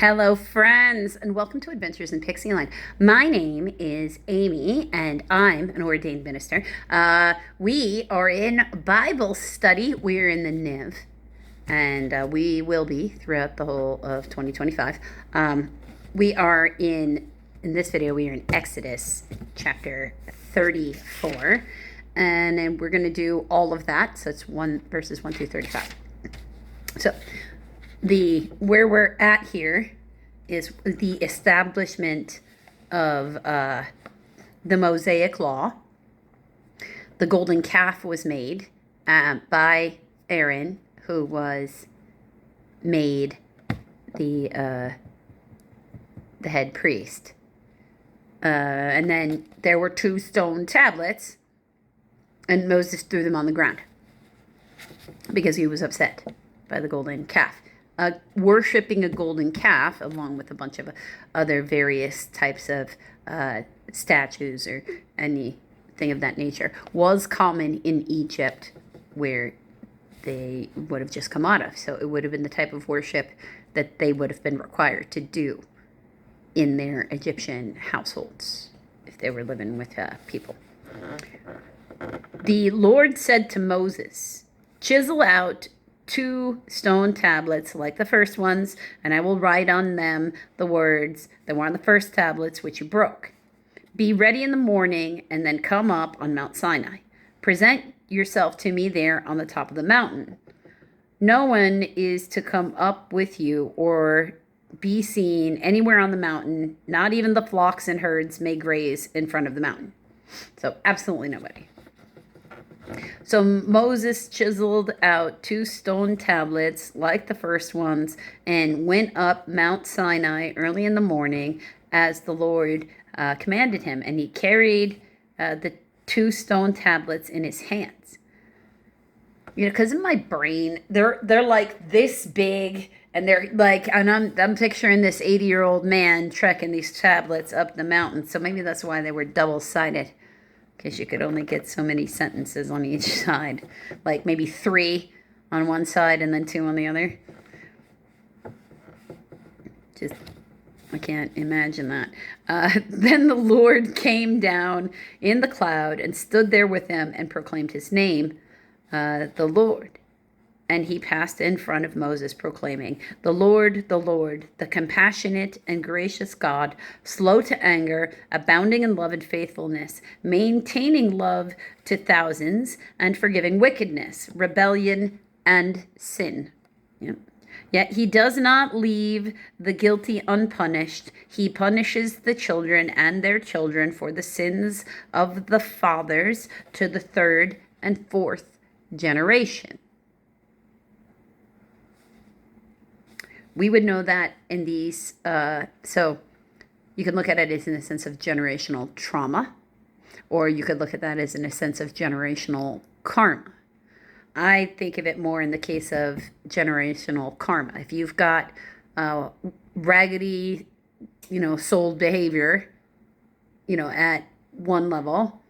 Hello, friends, and welcome to Adventures in Pixie Land. My name is Amy, and I'm an ordained minister. We are in Bible study. We're in the NIV, and we will be throughout the whole of 2025. We are in this video, we are in Exodus chapter 34, and then we're going to do all of that. So it's verses 1 through 35. So where we're at here is the establishment of the Mosaic law. The golden calf was made by Aaron, who was made the head priest. And then there were 2 stone tablets, and Moses threw them on the ground because he was upset by the golden calf. Worshipping a golden calf, along with a bunch of other various types of statues or anything of that nature, was common in Egypt, where they would have just come out of. So it would have been the type of worship that they would have been required to do in their Egyptian households if they were living with people. The Lord said to Moses, "Chisel out 2 stone tablets like the first ones, and I will write on them the words that were on the first tablets which you broke. Be ready in the morning and then come up on Mount Sinai. Present yourself to me there on the top of the mountain. No one is to come up with you or be seen anywhere on the mountain. Not even the flocks and herds may graze in front of the mountain." So absolutely nobody. So Moses chiseled out 2 stone tablets like the first ones and went up Mount Sinai early in the morning as the Lord commanded him. And he carried the 2 stone tablets in his hands. You know, because in my brain, they're like this big, and they're like, and I'm picturing this 80-year-old man trekking these tablets up the mountain. So maybe that's why they were double-sided, because you could only get so many sentences on each side. Like maybe 3 on one side and then 2 on the other. I can't imagine that. Then the Lord came down in the cloud and stood there with them and proclaimed his name, the Lord. And he passed in front of Moses, proclaiming, the Lord, the compassionate and gracious God, slow to anger, abounding in love and faithfulness, maintaining love to thousands, and forgiving wickedness, rebellion, and sin." Yep. "Yet he does not leave the guilty unpunished. He punishes the children and their children for the sins of the fathers to the 3rd and 4th generation." We would know that in these, so you can look at it as in a sense of generational trauma, or you could look at that as in a sense of generational karma. I think of it more in the case of generational karma. If you've got raggedy, souled behavior, at one level,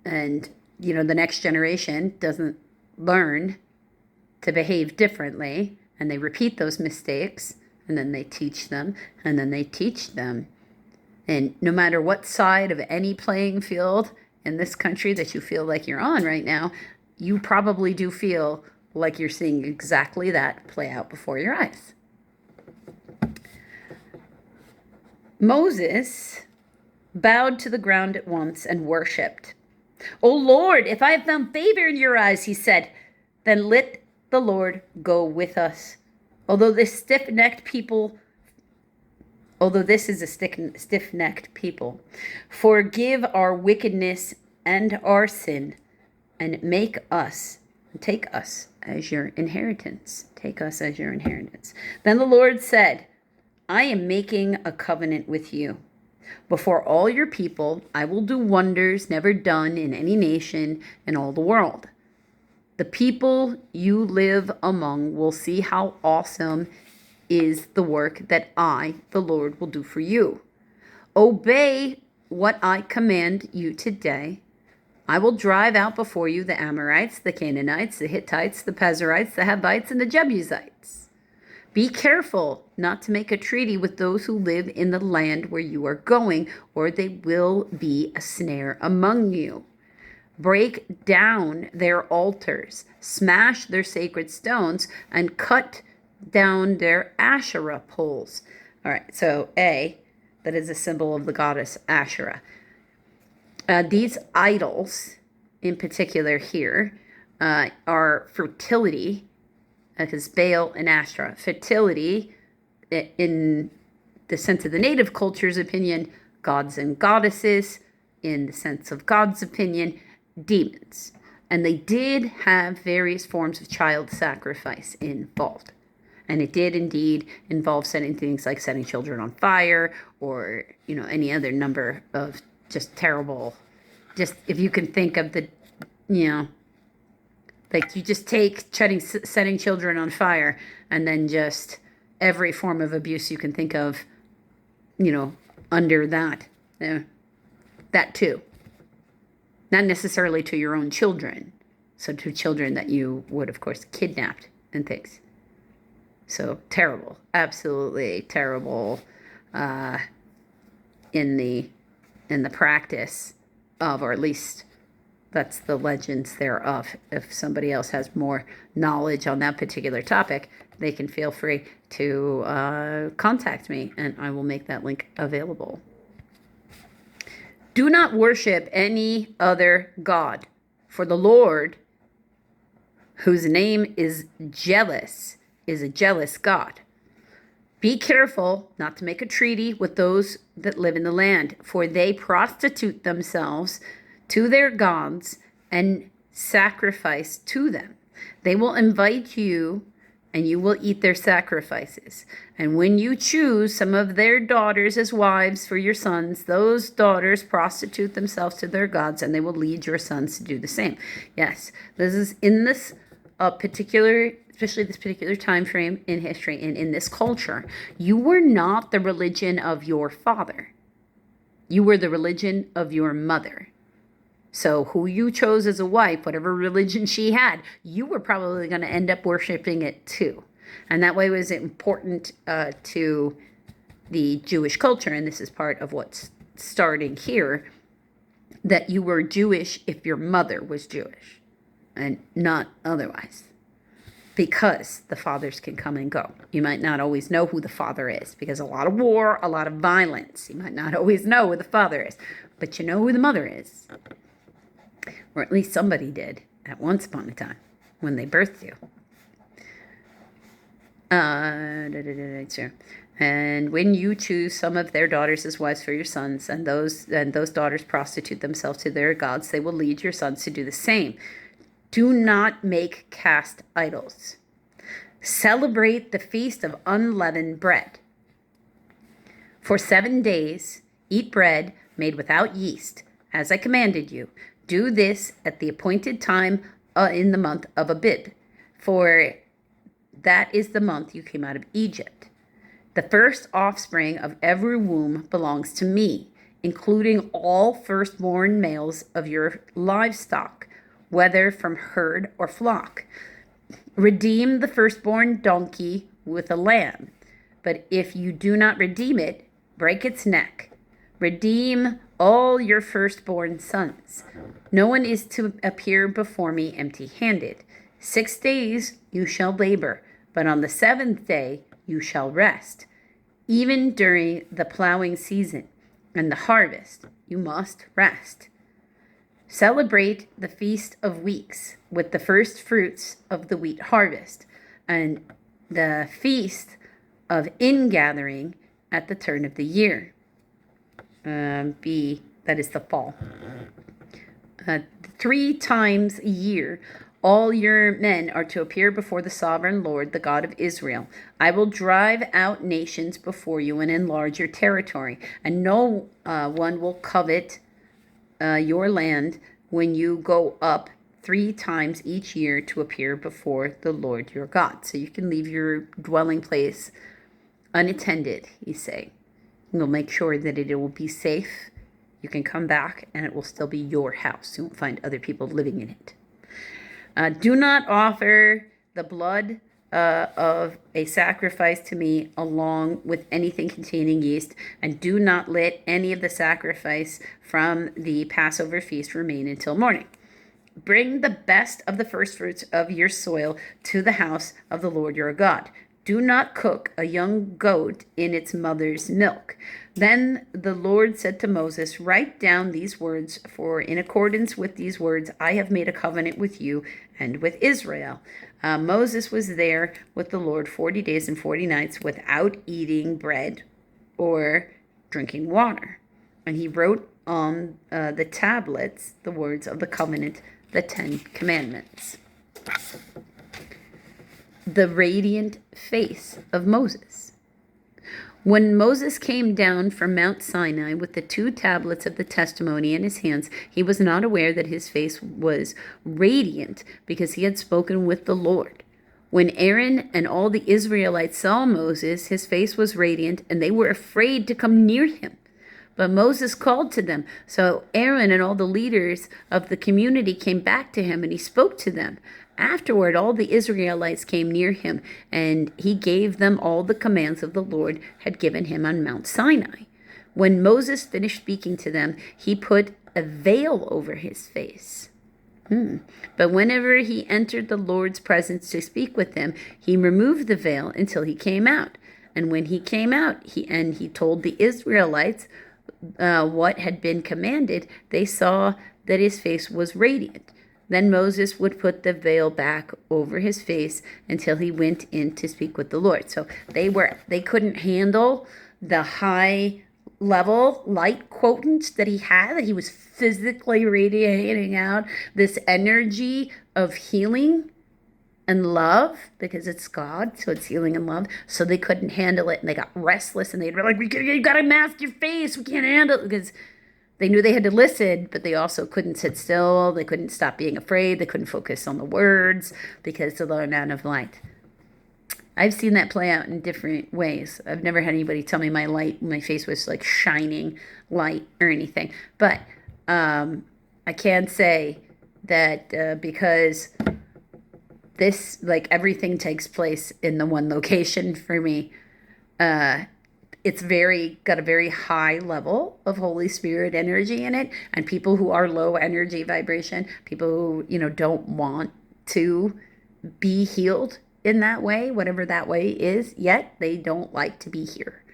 and, the next generation doesn't learn to behave differently, and they repeat those mistakes, and then they teach them, and then they teach them. And no matter what side of any playing field in this country that you feel like you're on right now, you probably do feel like you're seeing exactly that play out before your eyes. Moses bowed to the ground at once and worshipped. "O Lord, if I have found favor in your eyes," he said, "then let the Lord go with us. Although this is a stiff-necked people, forgive our wickedness and our sin, and take us as your inheritance. Take us as your inheritance." Then the Lord said, "I am making a covenant with you. Before all your people, I will do wonders never done in any nation in all the world. The people you live among will see how awesome is the work that I, the Lord, will do for you. Obey what I command you today. I will drive out before you the Amorites, the Canaanites, the Hittites, the Perizzites, the Hivites, and the Jebusites. Be careful not to make a treaty with those who live in the land where you are going, or they will be a snare among you. Break down their altars, smash their sacred stones, and cut down their Asherah poles. All right, so A, that is a symbol of the goddess Asherah. These idols, in particular here, are fertility, because Baal and Asherah. Fertility, in the sense of the native culture's opinion, gods and goddesses. In the sense of God's opinion, demons. And they did have various forms of child sacrifice involved. And it did indeed involve setting things like setting children on fire, or, any other number of just terrible, just if you can think of the, like you just take setting children on fire, and then just every form of abuse you can think of, under that. That too. Not necessarily to your own children. So to children that you would, of course, kidnapped and things. So terrible. Absolutely terrible in the practice of, or at least that's the legends thereof. If somebody else has more knowledge on that particular topic, they can feel free to contact me, and I will make that link available. Do not worship any other god, for the Lord, whose name is jealous, is a jealous God. Be careful not to make a treaty with those that live in the land, for they prostitute themselves to their gods and sacrifice to them. They will invite you, and you will eat their sacrifices. And when you choose some of their daughters as wives for your sons, those daughters prostitute themselves to their gods, and they will lead your sons to do the same. Yes, this is in this particular, especially this particular time frame in history and in this culture. You were not the religion of your father. You were the religion of your mother. So who you chose as a wife, whatever religion she had, you were probably going to end up worshiping it too. And that way was important to the Jewish culture, and this is part of what's starting here, that you were Jewish if your mother was Jewish and not otherwise. Because the fathers can come and go. You might not always know who the father is, because a lot of war, a lot of violence. You might not always know who the father is, but you know who the mother is. Or at least somebody did at once upon a time when they birthed you. And when you choose some of their daughters as wives for your sons, and those daughters prostitute themselves to their gods, they will lead your sons to do the same. Do not make cast idols. Celebrate the feast of unleavened bread. For 7 days, eat bread made without yeast, as I commanded you. Do this at the appointed time in the month of Abib, for that is the month you came out of Egypt. The first offspring of every womb belongs to me, including all firstborn males of your livestock, whether from herd or flock. Redeem the firstborn donkey with a lamb, but if you do not redeem it, break its neck. Redeem all your firstborn sons. No one is to appear before me empty-handed. 6 days you shall labor, but on the 7th day you shall rest. Even during the plowing season and the harvest, you must rest. Celebrate the Feast of Weeks with the first fruits of the wheat harvest, and the Feast of Ingathering at the turn of the year. That is the fall. 3 times a year, all your men are to appear before the sovereign Lord, the God of Israel. I will drive out nations before you and enlarge your territory, and no one will covet your land when you go up 3 times each year to appear before the Lord your God. So you can leave your dwelling place unattended, he's saying. We'll make sure that it will be safe. You can come back and it will still be your house. You won't find other people living in it. Do not offer the blood of a sacrifice to me along with anything containing yeast, and do not let any of the sacrifice from the Passover feast remain until morning. Bring the best of the firstfruits of your soil to the house of the Lord your God. Do not cook a young goat in its mother's milk. Then the Lord said to Moses, write down these words, for in accordance with these words I have made a covenant with you and with Israel. Moses was there with the Lord 40 days and 40 nights without eating bread or drinking water. And he wrote on the tablets the words of the covenant, the 10 commandments. The radiant face of Moses. When Moses came down from Mount Sinai with the 2 tablets of the testimony in his hands, he was not aware that his face was radiant because he had spoken with the Lord. When Aaron and all the Israelites saw Moses, his face was radiant, and they were afraid to come near him. But Moses called to them. So Aaron and all the leaders of the community came back to him, and he spoke to them. Afterward, all the Israelites came near him, and he gave them all the commands of the Lord had given him on Mount Sinai. When Moses finished speaking to them, he put a veil over his face. But whenever he entered the Lord's presence to speak with them, he removed the veil until he came out. And when he came out, he told the Israelites what had been commanded, they saw that his face was radiant. Then Moses would put the veil back over his face until he went in to speak with the Lord. So they couldn't handle the high level light quotient that he had, that he was physically radiating out this energy of healing and love, because it's God, so it's healing and love. So they couldn't handle it, and they got restless, and they'd be like, you gotta mask your face, we can't handle it, because they knew they had to listen, but they also couldn't sit still. They couldn't stop being afraid. They couldn't focus on the words because of the amount of light. I've seen that play out in different ways. I've never had anybody tell me my face was like shining light or anything. But I can say that because this, like, everything takes place in the one location for me, it's got a very high level of Holy Spirit energy in it. And people who are low energy vibration, people who, don't want to be healed in that way, whatever that way is, yet they don't like to be here.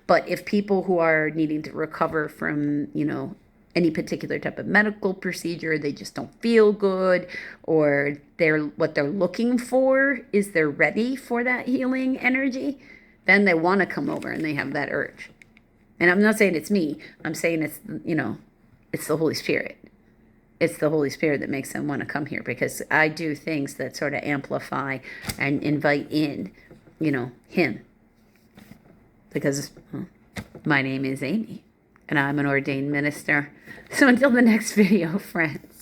But if people who are needing to recover from, any particular type of medical procedure, they just don't feel good, or what they're looking for is they're ready for that healing energy, then they want to come over and they have that urge. And I'm not saying it's me. I'm saying it's, it's the Holy Spirit. It's the Holy Spirit that makes them want to come here, because I do things that sort of amplify and invite in, him. Because my name is Amy, and I'm an ordained minister. So until the next video, friends.